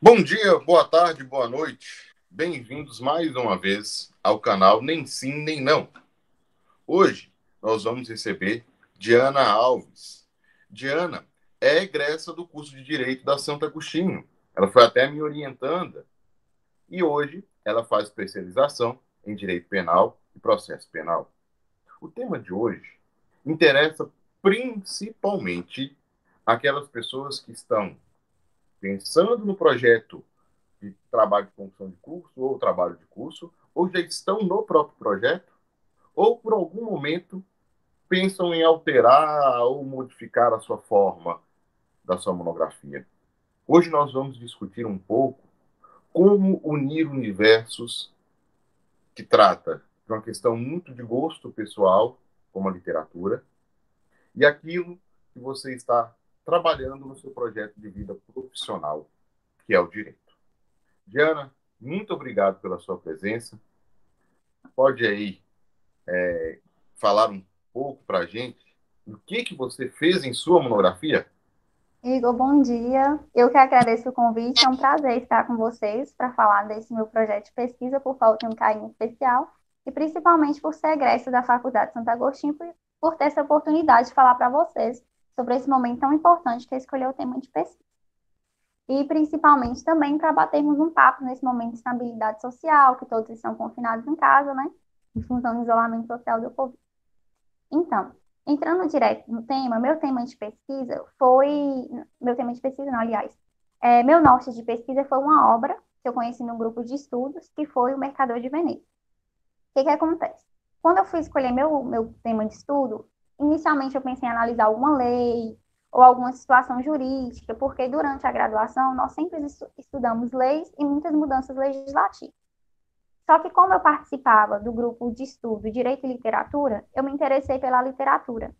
Bom dia, boa tarde, boa noite. Bem-vindos mais uma vez ao canal Nem Sim Nem Não. Hoje nós vamos receber Diana Alves. Diana é egressa do curso de Direito da Santo Agostinho. Ela foi até minha orientanda e hoje ela faz especialização em Direito Penal e Processo Penal. O tema de hoje interessa principalmente aquelas pessoas que estão pensando no projeto de trabalho de conclusão de curso ou trabalho de curso, ou já estão no próprio projeto, ou por algum momento pensam em alterar ou modificar a sua forma da sua monografia. Hoje nós vamos discutir um pouco como unir universos que trata de uma questão muito de gosto pessoal, como a literatura, e aquilo que você está trabalhando no seu projeto de vida profissional, que é o direito. Diana, muito obrigado pela sua presença. Pode aí falar um pouco para a gente do que você fez em sua monografia? Igor, bom dia. Eu que agradeço o convite. É um prazer estar com vocês para falar desse meu projeto de pesquisa por falta de um carinho especial e principalmente por ser egressa da Faculdade de Santo Agostinho por ter essa oportunidade de falar para vocês sobre esse momento tão importante que é escolher o tema de pesquisa. E principalmente também para batermos um papo nesse momento de estabilidade social, que todos estão confinados em casa, né? Em função do isolamento social do Covid. Então, entrando direto no tema, meu tema de pesquisa foi. Meu tema de pesquisa, não, aliás. Meu norte de pesquisa foi uma obra que eu conheci no grupo de estudos, que foi O Mercador de Veneza. O que que acontece? Quando eu fui escolher meu tema de estudo, inicialmente eu pensei em analisar alguma lei ou alguma situação jurídica, porque durante a graduação nós sempre estudamos leis e muitas mudanças legislativas. Só que como eu participava do grupo de estudo Direito e Literatura, eu me interessei pela literatura.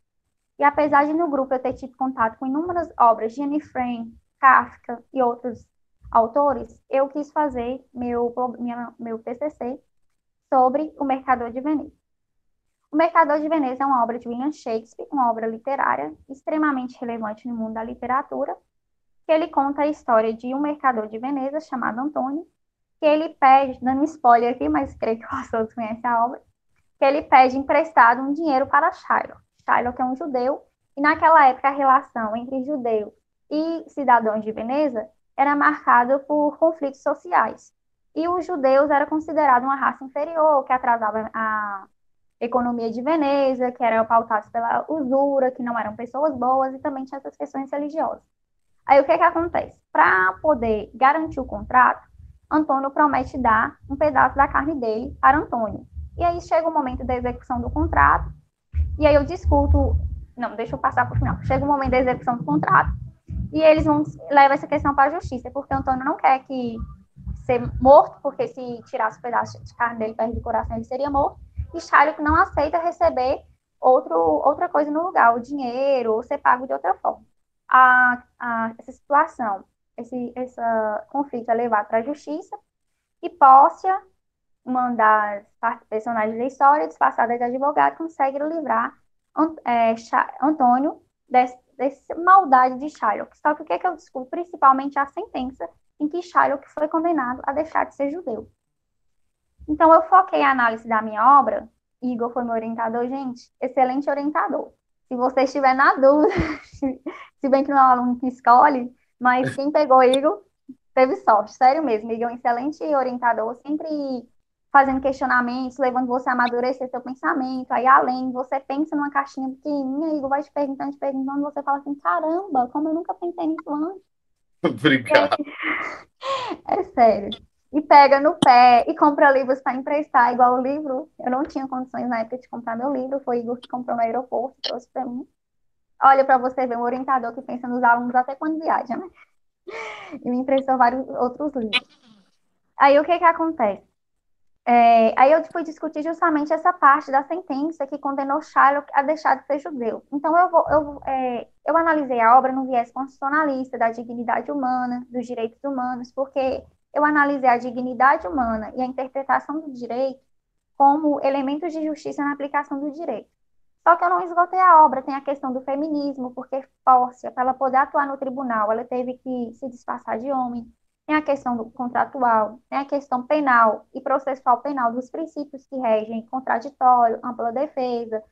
E apesar de no grupo eu ter tido contato com inúmeras obras de Anne Frank, Kafka e outros autores, eu quis fazer meu TCC sobre O Mercador de Veneza. O Mercador de Veneza é uma obra de William Shakespeare, uma obra literária extremamente relevante no mundo da literatura, que ele conta a história de um mercador de Veneza chamado Antônio, que ele pede, dando spoiler aqui, mas creio que as pessoas conhecem a obra, que ele pede emprestado um dinheiro para Shylock. Shylock é um judeu, e naquela época a relação entre judeus e cidadãos de Veneza era marcada por conflitos sociais. E os judeus eram considerados uma raça inferior, que atrasava a economia de Veneza, que eram pautados pela usura, que não eram pessoas boas, e também tinha essas questões religiosas. Aí o que que acontece? Para poder garantir o contrato, Antônio promete dar um pedaço da carne dele para Antônio. E aí chega o momento da execução do contrato, e aí eu discuto. Não, deixa eu passar para o final. Chega o momento da execução do contrato, e eles vão levar essa questão para a justiça, porque Antônio não quer que ser morto, porque se tirasse um pedaço de carne dele perto do coração, ele seria morto. E Charles não aceita receber outra coisa no lugar, o dinheiro, ou ser pago de outra forma. Essa situação, esse conflito é levado para a justiça e Pócia, uma das personagens da história, disfarçada de advogado, consegue livrar Antônio dessa maldade de Shylock. Só que o que, é que eu descubro? Principalmente a sentença em que Shylock foi condenado a deixar de ser judeu. Então, eu foquei a análise da minha obra. Igor foi meu orientador, gente, excelente orientador. Se você estiver na dúvida, se bem que não é um aluno que escolhe, mas quem pegou Igor teve sorte, sério mesmo. Igor é um excelente orientador, sempre fazendo questionamentos, levando você a amadurecer seu pensamento. Aí, além, você pensa numa caixinha pequenininha, Igor vai te perguntando, você fala assim: caramba, como eu nunca pensei nisso antes. E aí, Obrigado. é sério. E pega no pé e compra livros para emprestar, igual o livro. Eu não tinha condições na época de comprar meu livro, foi Igor que comprou no aeroporto, trouxe para mim. Olha para você ver um orientador que pensa nos alunos até quando viaja, né? E me emprestou vários outros livros. Aí o que que acontece? Aí eu fui discutir justamente essa parte da sentença que condenou Shylock a deixar de ser judeu. Então eu analisei a obra no viés constitucionalista da dignidade humana, dos direitos humanos, porque eu analisei a dignidade humana e a interpretação do direito como elementos de justiça na aplicação do direito. Só que eu não esgotei a obra, tem a questão do feminismo, porque Pórcia, para ela poder atuar no tribunal, ela teve que se disfarçar de homem, tem a questão do contratual, tem a questão penal e processual penal dos princípios que regem contraditório, ampla defesa,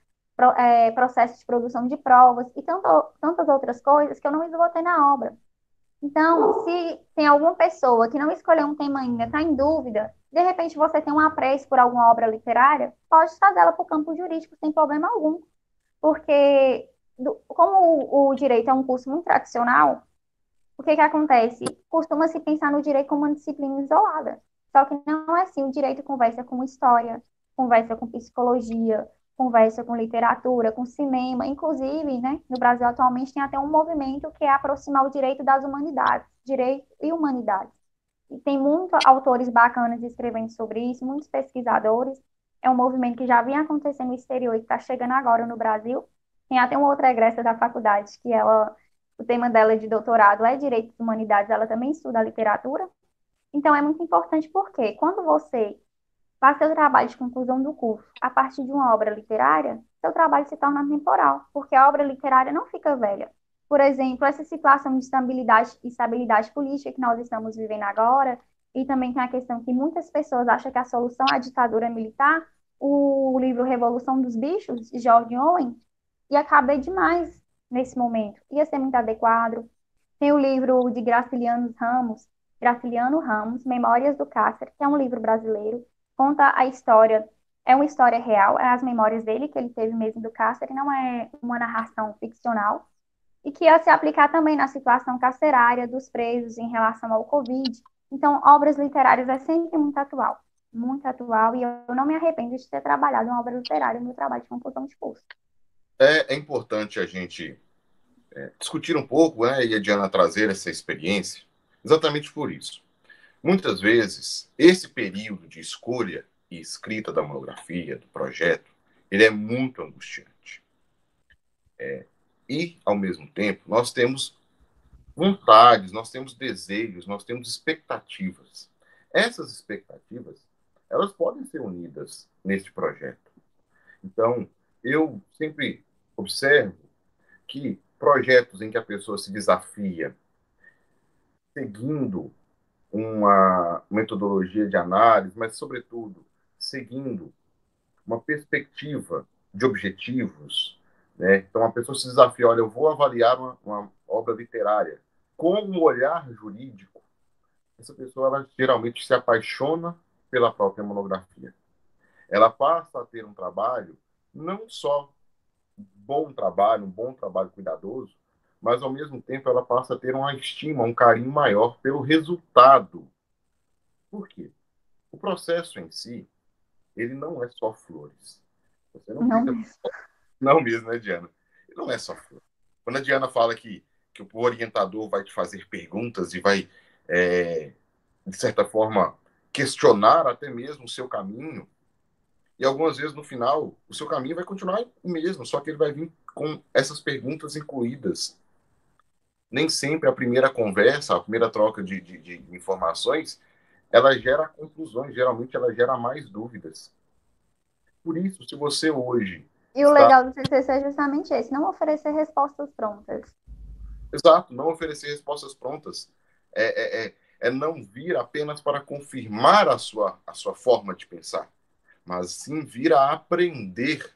processo de produção de provas e tantas outras coisas que eu não esgotei na obra. Então, se tem alguma pessoa que não escolheu um tema ainda, está em dúvida, de repente você tem um apreço por alguma obra literária, pode trazê-la para o campo jurídico sem problema algum, porque como o direito é um curso muito tradicional, o que que acontece? Costuma-se pensar no direito como uma disciplina isolada. Só que não é assim. O direito conversa com história, conversa com psicologia, conversa com literatura, com cinema. Inclusive, né, no Brasil atualmente tem até um movimento que é aproximar o direito das humanidades, direito e humanidades. E tem muitos autores bacanas escrevendo sobre isso, muitos pesquisadores. É um movimento que já vinha acontecendo no exterior e está chegando agora no Brasil. Tem até uma outra egressa da faculdade que o tema dela de doutorado é Direitos e Humanidades, ela também estuda a literatura. Então é muito importante porque quando você faz seu trabalho de conclusão do curso a partir de uma obra literária, seu trabalho se torna temporal, porque a obra literária não fica velha. Por exemplo, essa situação de estabilidade política que nós estamos vivendo agora, e também tem a questão que muitas pessoas acham que a solução é a ditadura militar, o livro Revolução dos Bichos, de George Orwell, ia caber demais nesse momento, ia ser muito adequado. Tem o livro de Graciliano Ramos, Memórias do Cárcere, que é um livro brasileiro, conta a história, é uma história real, é as memórias dele, que ele teve mesmo do cárcere, não é uma narração ficcional, e que ia se aplicar também na situação carcerária dos presos em relação ao Covid. Então, obras literárias é sempre muito atual, e eu não me arrependo de ter trabalhado em obra literária no meu trabalho de conclusão de curso. É importante a gente discutir um pouco, né, e a Diana trazer essa experiência, exatamente por isso. Muitas vezes, esse período de escolha e escrita da monografia, do projeto, ele é muito angustiante. E, ao mesmo tempo, nós temos vontades, nós temos desejos, nós temos expectativas. Essas expectativas, elas podem ser unidas neste projeto. Então, eu sempre observo que projetos em que a pessoa se desafia seguindo uma metodologia de análise, mas, sobretudo, seguindo uma perspectiva de objetivos, né? Então, a pessoa se desafia, olha, eu vou avaliar uma obra literária com um olhar jurídico. Essa pessoa, ela geralmente se apaixona pela própria monografia. Ela passa a ter um trabalho, não só um bom trabalho cuidadoso, mas, ao mesmo tempo, ela passa a ter uma estima, um carinho maior pelo resultado. Por quê? O processo em si, ele não é só flores. Você não Não fica. mesmo. Não mesmo, né, Diana? Ele não é só flores. Quando a Diana fala que o orientador vai te fazer perguntas e vai, de certa forma, questionar até mesmo o seu caminho, e algumas vezes no final o seu caminho vai continuar o mesmo, só que ele vai vir com essas perguntas incluídas. Nem sempre a primeira conversa, a primeira troca de informações, ela gera conclusões, geralmente ela gera mais dúvidas. Por isso, se você hoje E o está. legal do TCC é justamente esse, não oferecer respostas prontas. Exato, não oferecer respostas prontas. É não vir apenas para confirmar a sua forma de pensar, mas sim vir a aprender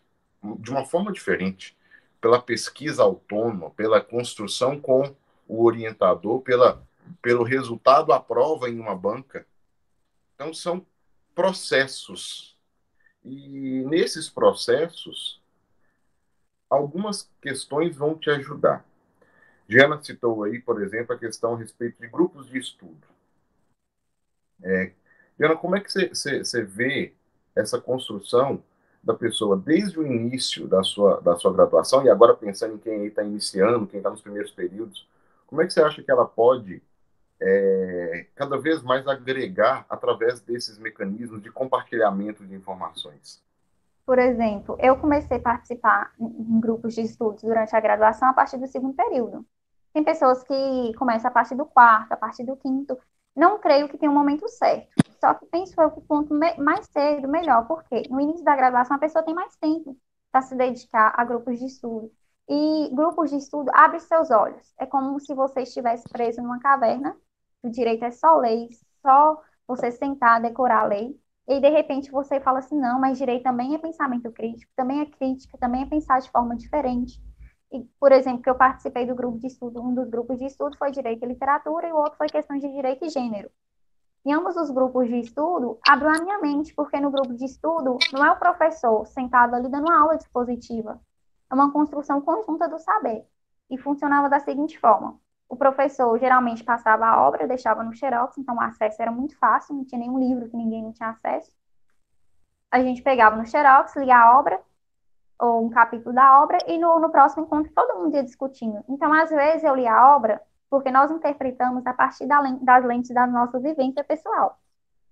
de uma forma diferente, pela pesquisa autônoma, pela construção com o orientador, pelo resultado à prova em uma banca. Então, são processos. E nesses processos, algumas questões vão te ajudar. Diana citou aí, por exemplo, a questão a respeito de grupos de estudo. Diana, como é que você vê essa construção da pessoa desde o início da sua graduação, e agora pensando em quem está iniciando, quem está nos primeiros períodos, como é que você acha que ela pode cada vez mais agregar através desses mecanismos de compartilhamento de informações? Por exemplo, eu comecei a participar em grupos de estudos durante a graduação a partir do segundo período. Tem pessoas que começam a partir do quarto, a partir do quinto. Não creio que tenha um momento certo. Só que penso eu que quanto mais cedo, melhor. Porque no início da graduação a pessoa tem mais tempo para se dedicar a grupos de estudo. E grupos de estudo abrem seus olhos. É como se você estivesse preso numa caverna que o direito é só lei, só você sentar, decorar a lei, e de repente você fala assim, não, mas direito também é pensamento crítico, também é crítica, também é pensar de forma diferente. E, por exemplo, que eu participei do grupo de estudo, um dos grupos de estudo foi direito e literatura e o outro foi questão de direito e gênero. Em ambos os grupos de estudo, abriu a minha mente, porque no grupo de estudo não é o professor sentado ali dando uma aula dispositiva, é uma construção conjunta do saber. E funcionava da seguinte forma: o professor geralmente passava a obra, deixava no Xerox, então o acesso era muito fácil, não tinha nenhum livro que ninguém não tinha acesso. A gente pegava no Xerox, lia a obra, ou um capítulo da obra, e no próximo encontro todo mundo ia discutindo. Então, às vezes, eu lia a obra porque nós interpretamos a partir das lentes da nossa vivência pessoal.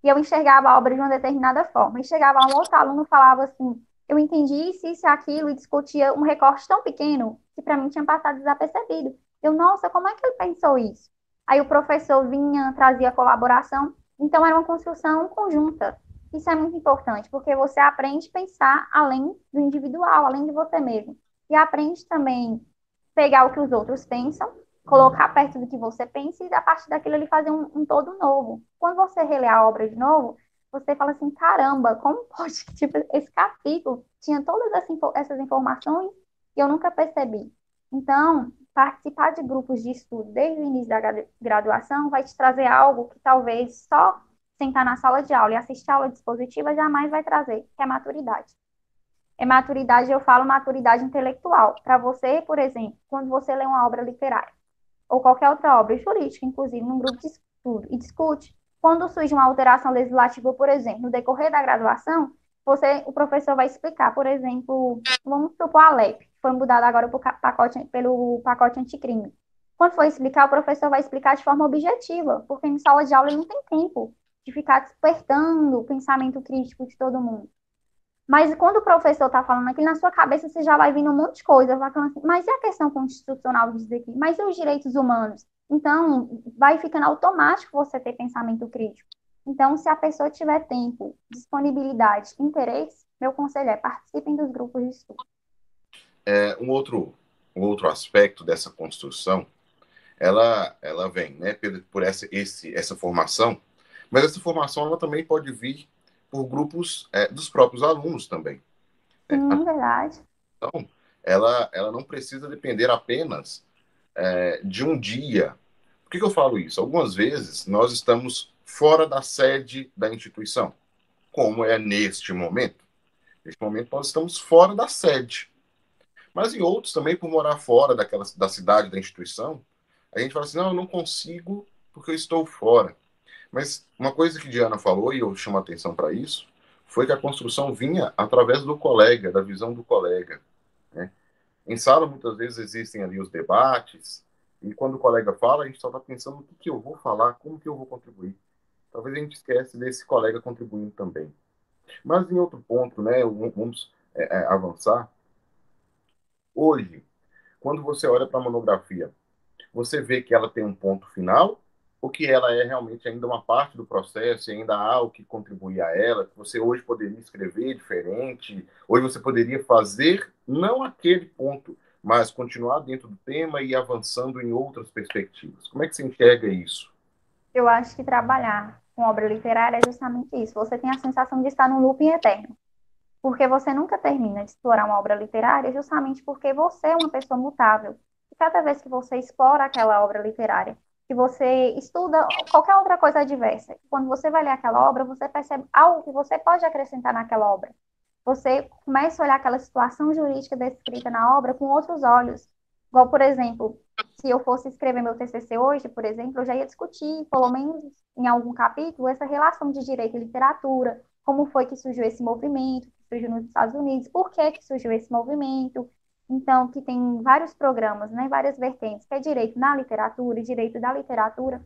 E eu enxergava a obra de uma determinada forma. E chegava um outro aluno e falava assim, eu entendi isso e aquilo, e discutia um recorte tão pequeno que para mim tinha passado desapercebido. Eu, nossa, como é que ele pensou isso? Aí o professor vinha, trazia colaboração. Então, era uma construção conjunta. Isso é muito importante, porque você aprende a pensar além do individual, além de você mesmo. E aprende também pegar o que os outros pensam, colocar perto do que você pensa e, a partir daquilo, ele fazer um todo novo. Quando você relê a obra de novo, você fala assim, caramba, como pode que tipo, esse capítulo tinha todas essas informações e eu nunca percebi? Então, participar de grupos de estudo desde o início da graduação vai te trazer algo que talvez só sentar na sala de aula e assistir a aula dispositiva jamais vai trazer, que é maturidade. É maturidade, eu falo maturidade intelectual. Para você, por exemplo, quando você lê uma obra literária, ou qualquer outra obra jurídica, inclusive, num grupo de estudo, e discute, quando surge uma alteração legislativa, por exemplo, no decorrer da graduação, o professor vai explicar, por exemplo, vamos supor a LEP, que foi mudada agora pelo pacote anticrime. Quando for explicar, o professor vai explicar de forma objetiva, porque em sala de aula ele não tem tempo de ficar despertando o pensamento crítico de todo mundo. Mas quando o professor está falando aqui, na sua cabeça você já vai vindo um monte de coisa, vai falando assim, mas e a questão constitucional disso aqui? Mas e os direitos humanos? Então, vai ficando automático você ter pensamento crítico. Então, se a pessoa tiver tempo, disponibilidade, interesse, meu conselho é participem dos grupos de estudo. Um outro aspecto dessa construção, ela vem, né, por essa formação, mas essa formação ela também pode vir por grupos dos próprios alunos também. Né? Sim, verdade. Então, ela não precisa depender apenas de um dia. Por que eu falo isso? Algumas vezes nós estamos fora da sede da instituição, como é neste momento. Neste momento nós estamos fora da sede. Mas em outros também, por morar fora da cidade, da instituição, a gente fala assim, não, eu não consigo porque eu estou fora. Mas uma coisa que Diana falou, e eu chamo a atenção para isso, foi que a construção vinha através do colega, da visão do colega. Né? Em sala, muitas vezes, existem ali os debates, e quando o colega fala, a gente só está pensando o que eu vou falar, como que eu vou contribuir. Talvez a gente esquece desse colega contribuindo também. Mas em outro ponto, né, vamos avançar. Hoje, quando você olha para a monografia, você vê que ela tem um ponto final ou que ela é realmente ainda uma parte do processo e ainda há o que contribuir a ela, que você hoje poderia escrever diferente, hoje você poderia fazer não aquele ponto, mas continuar dentro do tema e ir avançando em outras perspectivas. Como é que você enxerga isso? Eu acho que trabalhar com obra literária é justamente isso. Você tem a sensação de estar num looping eterno. Porque você nunca termina de explorar uma obra literária justamente porque você é uma pessoa mutável. E cada vez que você explora aquela obra literária, que você estuda qualquer outra coisa adversa, quando você vai ler aquela obra, você percebe algo que você pode acrescentar naquela obra. Você começa a olhar aquela situação jurídica descrita na obra com outros olhos. Igual, por exemplo, se eu fosse escrever meu TCC hoje, por exemplo, eu já ia discutir, pelo menos em algum capítulo, essa relação de direito e literatura, como foi que surgiu esse movimento, que surgiu nos Estados Unidos, por que que surgiu esse movimento. Então, que tem vários programas, né, várias vertentes, que é direito na literatura e direito da literatura.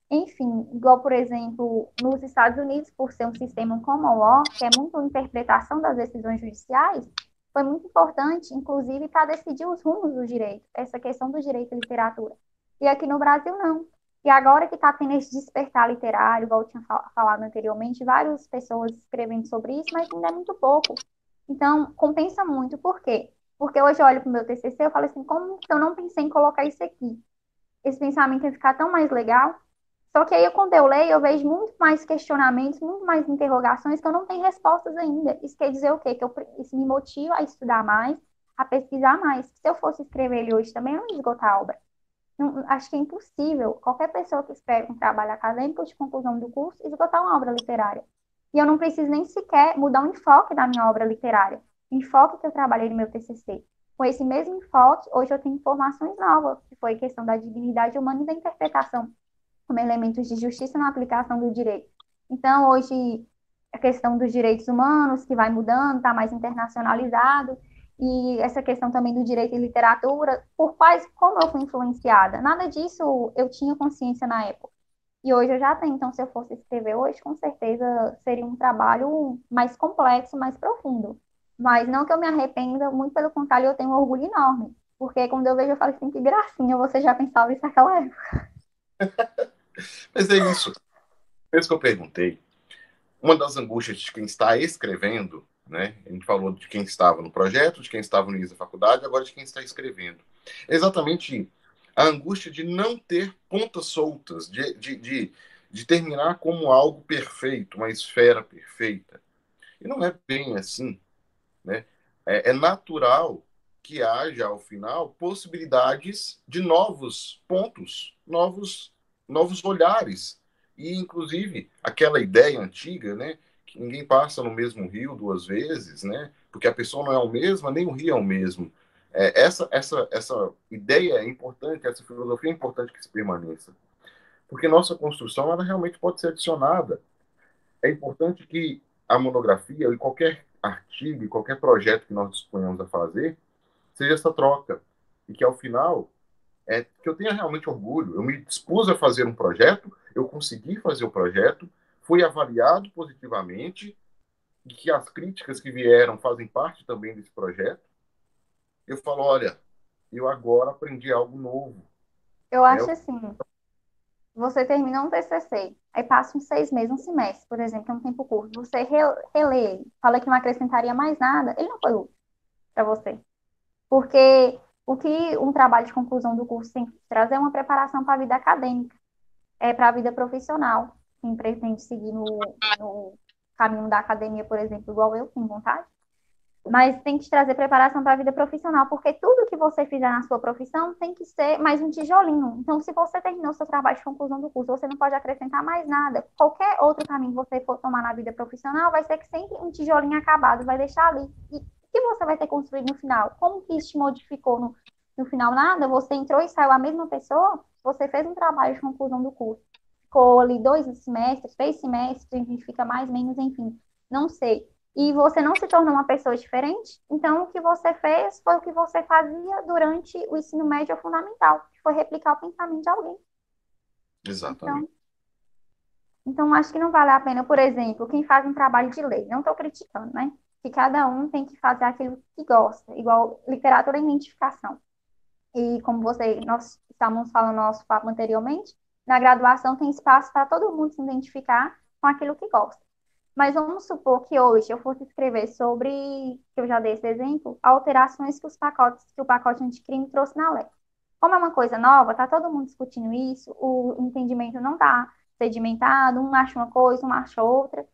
Enfim, igual, por exemplo, nos Estados Unidos, por ser um sistema common law, que é muito interpretação das decisões judiciais, foi muito importante, inclusive, para decidir os rumos do direito, essa questão do direito à literatura. E aqui no Brasil, não. E agora que está tendo esse despertar literário, igual eu tinha falado anteriormente, várias pessoas escrevendo sobre isso, mas ainda é muito pouco. Então, compensa muito. Por quê? Porque hoje eu olho para o meu TCC e eu falo assim, como que eu não pensei em colocar isso aqui? Esse pensamento ia ficar tão mais legal. Só que aí, quando eu leio, eu vejo muito mais questionamentos, muito mais interrogações que eu não tenho respostas ainda. Isso quer dizer o quê? Isso me motiva a estudar mais, a pesquisar mais. Se eu fosse escrever ele hoje também, eu não ia esgotar a obra. Não, acho que é impossível qualquer pessoa que escreve um trabalho acadêmico de conclusão do curso esgotar uma obra literária. E eu não preciso nem sequer mudar o enfoque da minha obra literária, o enfoque que eu trabalhei no meu TCC. Com esse mesmo enfoque, hoje eu tenho informações novas, que foi a questão da dignidade humana e da interpretação como elementos de justiça na aplicação do direito. Então, hoje, a questão dos direitos humanos, que vai mudando, está mais internacionalizado, e essa questão também do direito e literatura, por quais, como eu fui influenciada. Nada disso eu tinha consciência na época. E hoje eu já tenho, então se eu fosse escrever hoje, com certeza seria um trabalho mais complexo, mais profundo. Mas não que eu me arrependa, muito pelo contrário, eu tenho um orgulho enorme. Porque quando eu vejo, eu falo assim, que gracinha, você já pensava isso naquela época. Mas é isso. Por isso que eu perguntei. Uma das angústias de quem está escrevendo, né? A gente falou de quem estava no projeto, de quem estava no início da faculdade, agora de quem está escrevendo. É exatamente a angústia de não ter pontas soltas, de terminar como algo perfeito, uma esfera perfeita. E não é bem assim, né? É natural que haja, ao final, possibilidades de novos pontos, novos olhares. E, inclusive, aquela ideia antiga, né? Que ninguém passa no mesmo rio duas vezes, né? Porque a pessoa não é a mesma, nem o rio é o mesmo. Essa ideia é importante, essa filosofia é importante que se permaneça. Porque nossa construção, ela realmente pode ser adicionada. É importante que a monografia e qualquer artigo e qualquer projeto que nós disponhamos a fazer seja essa troca. E que, ao final, que eu tenha realmente orgulho. Eu me dispus a fazer um projeto, eu consegui fazer o projeto, fui avaliado positivamente, e que as críticas que vieram fazem parte também desse projeto. Eu falo, olha, eu agora aprendi algo novo. Eu Né? acho assim, você termina um TCC, aí passa uns 6 meses, um semestre, por exemplo, que é um tempo curto, você relê ele, fala que não acrescentaria mais nada, ele não foi útil para você. Porque o que um trabalho de conclusão do curso tem que trazer é uma preparação para a vida acadêmica, para a vida profissional. Quem pretende seguir no caminho da academia, por exemplo, igual eu, tenho vontade, mas tem que te trazer preparação para a vida profissional, porque tudo que você fizer na sua profissão tem que ser mais um tijolinho. Então, se você terminou seu trabalho de conclusão do curso, você não pode acrescentar mais nada. Qualquer outro caminho que você for tomar na vida profissional, vai ser que sempre um tijolinho acabado vai deixar ali. E o que você vai ter construído no final? Como que isso te modificou no final? Nada, você entrou e saiu a mesma pessoa, você fez um trabalho de conclusão do curso. Ficou ali 2 semestres, 3 semestres, a gente fica mais, menos, enfim, não sei e você não se tornou uma pessoa diferente, então o que você fez foi o que você fazia durante o ensino médio fundamental, que foi replicar o pensamento de alguém. Exatamente. Então, então acho que não vale a pena, por exemplo, quem faz um trabalho de lei, não estou criticando, né? Que cada um tem que fazer aquilo que gosta, igual literatura e identificação. E como nós estávamos falando no nosso papo anteriormente, na graduação tem espaço para todo mundo se identificar com aquilo que gosta. Mas vamos supor que hoje eu fosse escrever sobre, que eu já dei esse exemplo, alterações que o pacote anticrime trouxe na lei. Como é uma coisa nova, está todo mundo discutindo isso, o entendimento não está sedimentado, um acha uma coisa, um acha outra.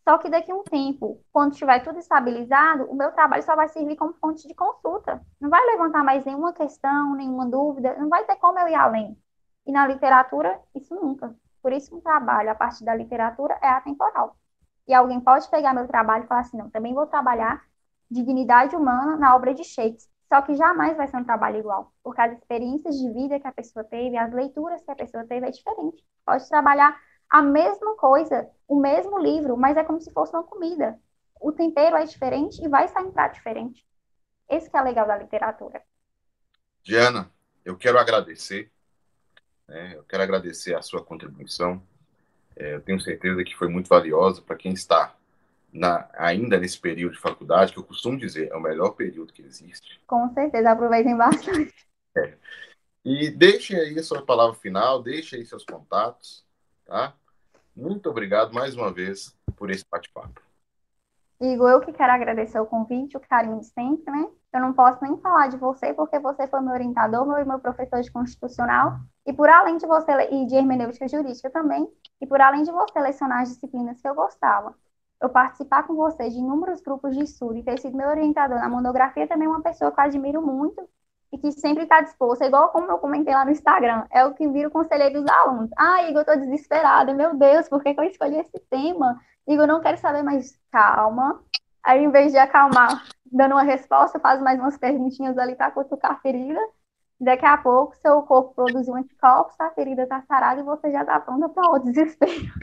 Só que daqui a um tempo, quando estiver tudo estabilizado, o meu trabalho só vai servir como fonte de consulta. Não vai levantar mais nenhuma questão, nenhuma dúvida, não vai ter como eu ir além. E na literatura, isso nunca. Por isso, um trabalho a partir da literatura é atemporal. E alguém pode pegar meu trabalho e falar assim, não, também vou trabalhar dignidade humana na obra de Shakespeare. Só que jamais vai ser um trabalho igual, porque as experiências de vida que a pessoa teve, as leituras que a pessoa teve é diferente. Pode trabalhar a mesma coisa, o mesmo livro, mas é como se fosse uma comida. O tempero é diferente e vai sair um prato diferente. Esse que é o legal da literatura. Diana, eu quero agradecer, né? Eu quero agradecer a sua contribuição. Eu tenho certeza que foi muito valiosa para quem está ainda nesse período de faculdade, que eu costumo dizer, é o melhor período que existe. Com certeza, aproveitem bastante. E deixe aí a sua palavra final, deixe aí seus contatos, tá? Muito obrigado mais uma vez por esse bate-papo. Igor, eu que quero agradecer o convite, o carinho de sempre, né? Eu não posso nem falar de você, porque você foi meu orientador, meu professor de constitucional, e por além de você, e de hermenêutica jurídica também, e por além de você lecionar as disciplinas que eu gostava, eu participar com você de inúmeros grupos de estudo e ter sido meu orientador na monografia também é uma pessoa que eu admiro muito e que sempre está disposta, igual como eu comentei lá no Instagram, é o que vira o conselheiro dos alunos. Ah, Igor, eu estou desesperada, meu Deus, por que que eu escolhi esse tema? Igor, não quero saber mais, calma. Aí, em vez de acalmar, dando uma resposta, faz mais umas perguntinhas ali para cutucar a ferida. Daqui a pouco, seu corpo produz um anticorpos, a ferida está sarada e você já está pronta para o desespero.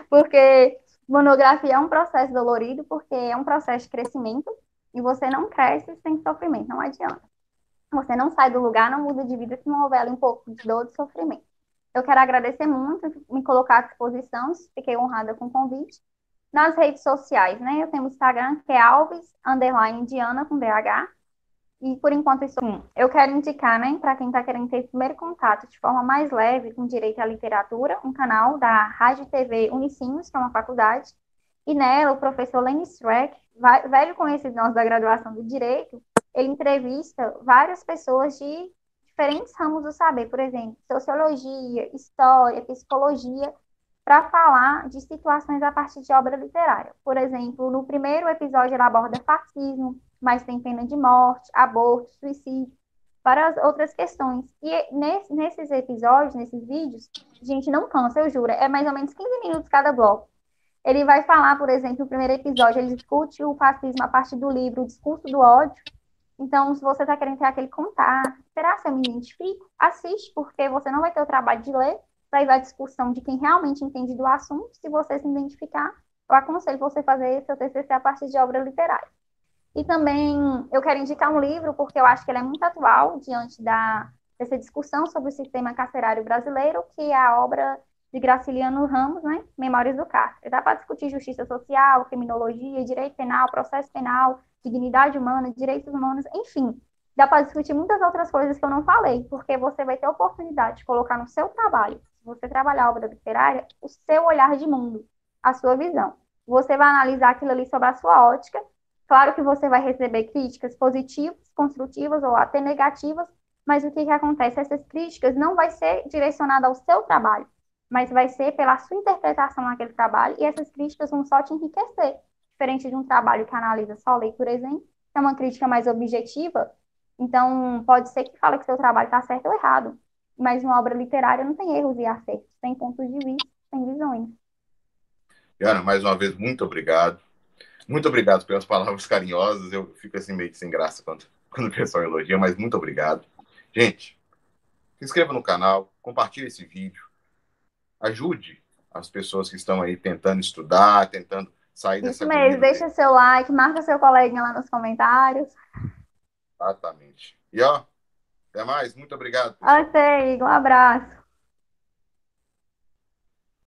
Porque monografia é um processo dolorido, porque é um processo de crescimento e você não cresce sem sofrimento, não adianta. Você não sai do lugar, não muda de vida se não houver ali um pouco de dor e sofrimento. Eu quero agradecer muito, me colocar à disposição, fiquei honrada com o convite. Nas redes sociais, né? Eu tenho o Instagram, que é Alves, underline Diana, com DH. E por enquanto isso, eu quero indicar, né, para quem está querendo ter esse primeiro contato de forma mais leve com direito à literatura, um canal da Rádio e TV Unicinos, que é uma faculdade. E nela, o professor Lenny Streck, velho conhecido nosso da graduação do direito, ele entrevista várias pessoas de diferentes ramos do saber, por exemplo, sociologia, história, psicologia, para falar de situações a partir de obra literária. Por exemplo, no primeiro episódio ele aborda fascismo, mas tem pena de morte, aborto, suicídio, para as outras questões. E nesses episódios, nesses vídeos, gente, não cansa, eu juro, é mais ou menos 15 minutos cada bloco. Ele vai falar, por exemplo, no primeiro episódio, ele discute o fascismo a partir do livro O Discurso do Ódio. Então, se você está querendo ter aquele contato, será que eu me identifico? Assiste, porque você não vai ter o trabalho de ler, vai ver a discussão de quem realmente entende do assunto. Se você se identificar, eu aconselho você a fazer seu TCC a partir de obra literária. E também eu quero indicar um livro, porque eu acho que ele é muito atual diante dessa discussão sobre o sistema carcerário brasileiro, que é a obra de Graciliano Ramos, né? Memórias do Cárcere. Dá para discutir justiça social, criminologia, direito penal, processo penal, dignidade humana, direitos humanos, enfim. Dá para discutir muitas outras coisas que eu não falei, porque você vai ter a oportunidade de colocar no seu trabalho, se você trabalhar a obra literária, o seu olhar de mundo, a sua visão. Você vai analisar aquilo ali sob a sua ótica. Claro que você vai receber críticas positivas, construtivas ou até negativas, mas o que acontece? Essas críticas não vai ser direcionada ao seu trabalho, mas vai ser pela sua interpretação naquele trabalho, e essas críticas vão só te enriquecer. Diferente de um trabalho que analisa só lei, por exemplo, que é uma crítica mais objetiva, então pode ser que fale que seu trabalho está certo ou errado, mas uma obra literária não tem erros e acertos, tem pontos de vista, tem visões. Diana, mais uma vez, muito obrigado. Muito obrigado pelas palavras carinhosas. Eu fico assim meio que sem graça quando o pessoal elogia, mas muito obrigado. Gente, se inscreva no canal, compartilhe esse vídeo, ajude as pessoas que estão aí tentando estudar, tentando sair Isso dessa mesmo, agonia. deixa seu like, marca seu coleguinha lá nos comentários. Exatamente. E ó, até mais. Muito obrigado, pessoal. Ok, Igor, um abraço.